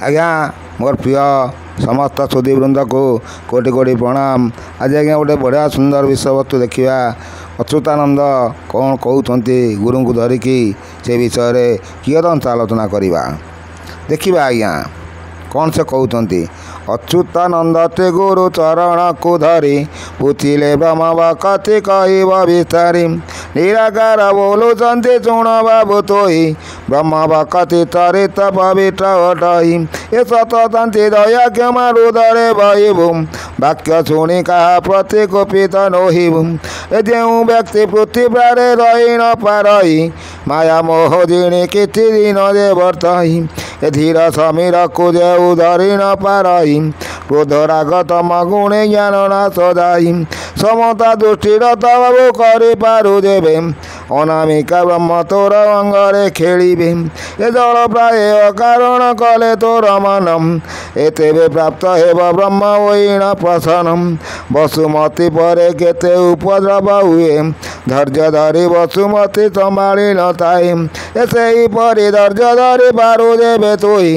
आज्ञा मोर प्रिय समस्त सुधीवृंद को कोटि कोटि प्रणाम। आज आज्ञा गोटे बढ़िया सुंदर विषयवस्तु देखा अच्युतानंद कौन कहते गुरु को धरिकी से विषय कियदंश आलोचना करवा देखा आज्ञा कौन से कहते अच्युतानंद ते गुरु चरण को धरी पूछिले ब्रह्म कति कह विस्तारी निराकार बोलुंते चुण बाबू तोही ब्रह्म कति चरित पवित्र ओटही ए सततांति दया क्षमा रुदरे बहिबु वाक्य शुणी क्या प्रति कुपित नोहिबु जो व्यक्ति पृथ्वी रही न पारही माया मोह जिणी किछि दिन दे वर्तही धीर समीर को जेउ धरी न पारही क्रोध राग तम गुणे ज्ञान नाश दायी समता दृष्टिर तबु करि पारु देवे अनामिका ब्रह्म तोर अंगरे खेलिबे ए जल प्राय अकारण कले तोर मनम एतेबे प्राप्त हेब ब्रह्म ओइन प्रसन्नम वसुमती परे केते उपद्रव हुए धैर्य धरी वसुमती संभाली न थाए एसे परि धैर्य धरी पारु देवे तोही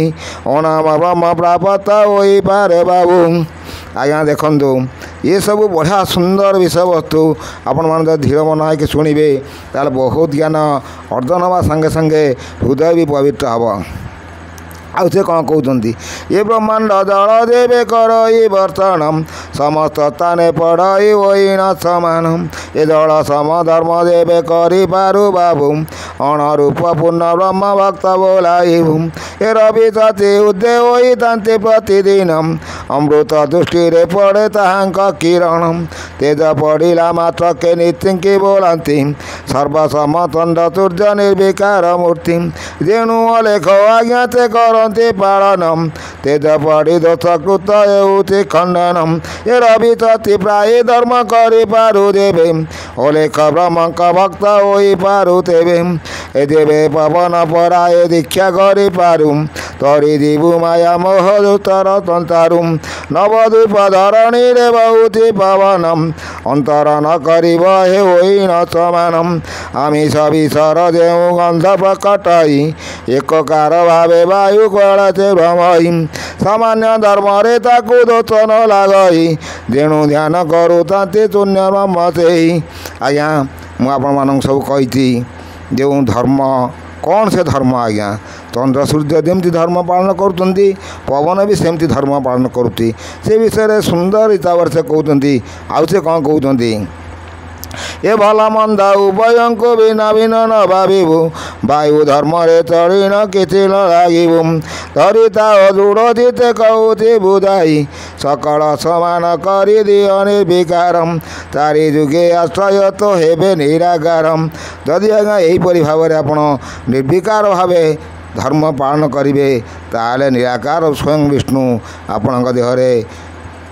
अनाम ब्रह्म प्राप्त होई पारे बाबू। आज्ञा देखु ये सब बढ़िया सुंदर विषय वस्तु आपण मान धीर मन है शुणे ताल बहुत ज्ञान अर्जन हवा संगे संगे हृदय भी पवित्र हम। आउ से कौन कहते ये ब्रह्मांड जल देवे करई वर्तनम समस्त ताने पढ़ई होई न समान ये जल सम धर्म देवे करि पारु बाबू अणरूप पूर्ण ब्रह्म भक्त बोलाइबु ए रवि सती उदय होई तांते प्रतिदिन अमृत दृष्टि रे पड़े ताहांक किरण तेज पड़िला मात्र के नित्यंकी बोलती सर्वसमतंड सूर्य निर्विकार मूर्ति जेणु अलेख आज्ञा ते करते पालनम तेज पड़ी दोषकृत हेउति खंडनम ए रवि सती प्राय धर्म करि पारु देवे अलेख ब्रह्मक भक्त होई पारु तेवे ए देवे पवन पराए दीक्षा करि पारु तरी जीवु माया मोह दुतर संसारु नवद्वीप धरणी रे बहुति पवनम अंतर न करिब हे होई न समानम आमिष विषर देउ गंध प्रकटई एककार भावे वायु कलते भ्रमई सामान्य धर्म रे ताकु दोष न लागई जेणु ध्यान करू तांते शून्य ब्रह्म सेई। आज्ञा मु आपण मानक सब कही जो धर्म कौन से धर्म आज्ञा चंद्र सूर्य जमी धर्म पालन करुँच पवन भी सेमती धर्म पालन करुँच से विषय सुंदर हिसाब से कहते आउ से कौन कहते ए भल मंद उभय को बिना बिन न भावु वायु धर्म रे चढ़ी न किछि न लागिबु धरिता दृढ़ चिते कहूति बुझाई सकल समान करि दिय निर्विकारम चारि जुगे आश्रय तो हेबे निराकारम। जदि आज्ञा यहीपरि भाव में आपण निर्विकार भावे धर्म पालन करेंगे ताले निराकार स्वयं विष्णु आपण देहरे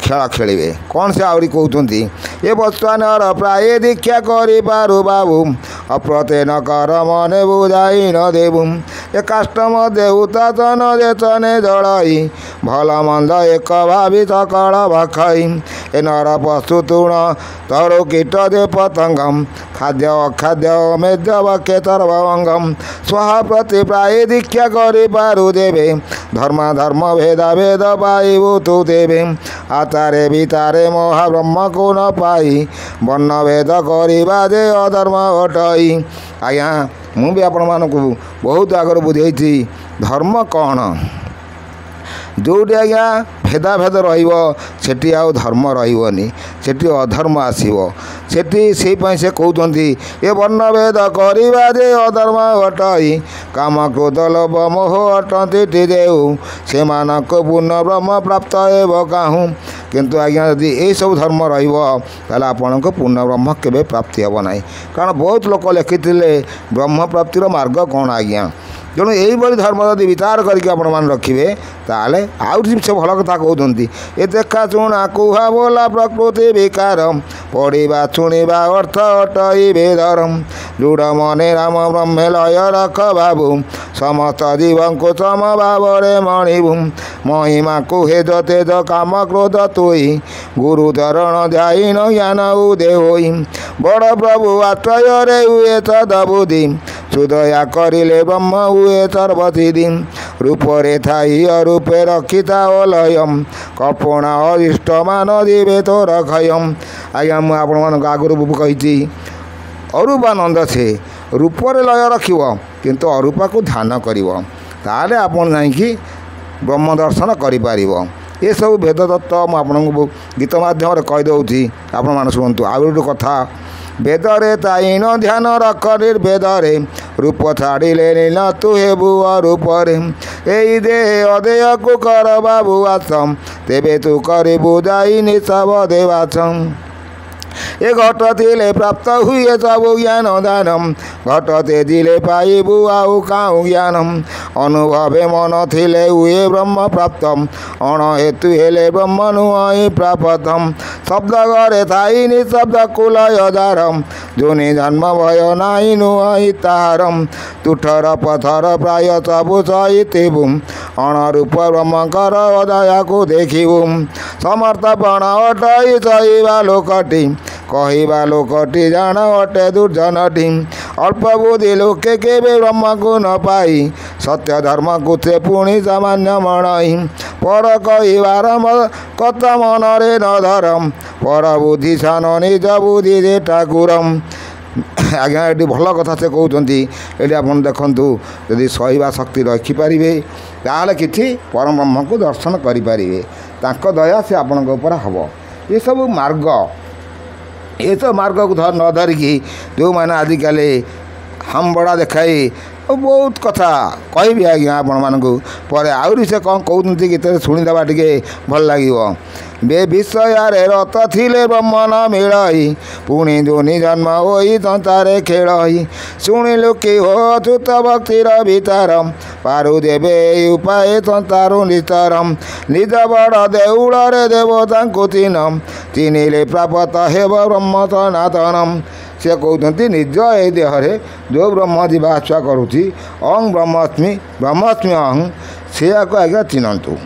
खेल खेलिए। कौन से आहरी कहते ये बचपन प्राय दीक्षा करि पारु बाबू अप्रते न कर मने बुझाई न देबु ए काष्टम देवता तन देतने जड़ई भल मंद एक भावी सकल भखई ए नर पशु तृण तरु कीट दे पतंगम खाद्य अखाद्य मेद्य वाक्य सर्वंगम स्वाहा प्रति प्राय दीक्षा करि पारु देवे धर्म धर्म भेदा भेद पाइबु तु देवे आचारे विचारे महाब्रह्म को न पाई वर्ण भेद करवा जे अधर्म हटई। आज्ञा मु भी आपण मानक बहुत आगर बुझे धर्म कौन जोटी आज्ञा भेदा भेद रही आउ धर्म रही सेठी अधर्म आसो सेठी से कहते ये वर्ण भेद करवा जे अधर्म हटई काम क्रोध लोभ मोह अटंती देऊ से पूर्ण ब्रह्म प्राप्त हेब काहू किंतु आज्ञा यदि ये सब धर्म रहा आपण को पूर्ण ब्रह्म केवे प्राप्ति हेब ना कारण बहुत लोक लिखिले ब्रह्म प्राप्तिर मार्ग कौन आज्ञा तेणु यही धर्म यदि विचार करके आपण मान रखिए ताले आउ से भल कथा कहते ये देखा शुणा कुहा बोला प्रकृति विकार पढ़ा शुणा अर्थ अटई बेधरम दृढ़ मने राम ब्रह्म लय रख बाबू समस्त जीव को सम भाव मणिबू महिमा को हेज तेज काम क्रोध तुई गुरु चरण ध्यान ज्ञान उदय होई बड़ प्रभु आश्रय रे हुए सदबुद्धि सुदया करिले ब्रह्म हुए सर्वसिद्धि रूपरे थाई अरूपे रखिता लयम कपणा अरिष्ट मान दिवे तोर खयम। आज्ञा मुझे आपण मान आगुरी कही अरूपानंद से रूपरे लय रखिब किंतु अरूपा को ध्यान करिव ताले आपण जाइकी ब्रह्म दर्शन करिपार। ये सब भेद तत्व मुझे आपको गीत माध्यम कहीदे आपण मान शुणु। आ गोटे कथा वेदरे ताइन ध्यान रख निर्भेदरे रूप छाड़िले नील तु हेबु अरूपरे एई दे अदेय को कर बाबू आसम तेबे तू करिबु जाई निशब देवासम। ए घट थिले प्राप्त हुए सब ज्ञान दानम घट तेजिले पाइबु आउ काउ ज्ञानम अनुभवे मन थिले हुए ब्रह्म प्राप्तम अण हेतु हेले ब्रह्म नुई प्राप्तम। शब्द घरे थाई निशब्द कुलय दारम जोनि जन्म भय नाई नुई तारम तुठर पथर प्राय सबु सहितेबु अणरूप ब्रह्मकर दया को देखिबु समर्थ पण अटई सहिबा लोकटी कहवा लोकटी जान अटे दुर्जनटी अल्प बुद्धि लोके केवे ब्रह्म को न पाई सत्य धर्म को से पुणी सामान्य मणई पर कहवार कथा मनरे न धरम पर बुद्धि सान निज बुद्धि जे ठाकुरम। आज्ञा ये भल कथा से कहते ये आप देखु यदि सहवा शक्ति रखिपारे ताल कि परम ब्रह्म को दर्शन करें दया से आपण हम ये सब मार्ग ये तो मार्ग को न धरिकी जो मैंने आजिकल हम बड़ा देखाई बहुत कथा कहि आज्ञा आपण मानक पर आहरी से कौन कहते गीत शुणीदेवा टे भल लगे बे विषय रत थिले ब्रह्म न मिलई पुणी जोनि जन्म होई संसारे खेलई शुणी लोके हो अच्युत भक्तिर भीतरम पारु देवे उपाय संसार निस्तरम निज बड़ देउल रे देवता चिन्हम चिन्हिले प्राप्त हेब ब्रह्म सनातनम। से कहते निज ए देहरे जो ब्रह्म जीवा आशा करुँची अहं ब्रह्मास्मि अहं से आज्ञा चिन्हतु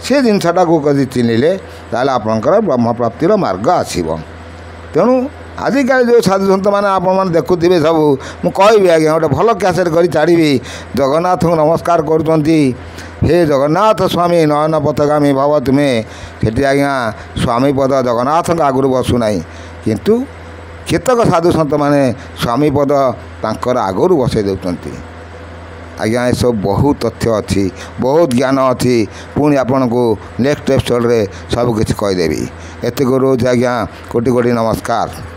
से जिनटा को कभी चिन्हले ताल आपणकर ब्रह्म प्राप्तिर मार्ग आसब। तेणु आजिकल जो साधु सन्त मैंने आपण देखुवे सब मुझे आज्ञा गोटे भल कैसेट कर छाड़ी जगन्नाथ को नमस्कार करुँच हे जगन्नाथ स्वामी नयन पथगामी भव तुम्हें से आज्ञा स्वामी पद जगन्नाथ आगुरी बसुना किंतु केतक साधु सन्त मैंने स्वामी पद तांकर आगुरी बसई देउछंती। आज्ञा ये सब बहुत तथ्य अच्छी बहुत ज्ञान अच्छी पुणी आपन को नेक्स्ट एपिसोड रे सब किसी कहीदेवी। एत रोज आज्ञा कोटि कोटि नमस्कार।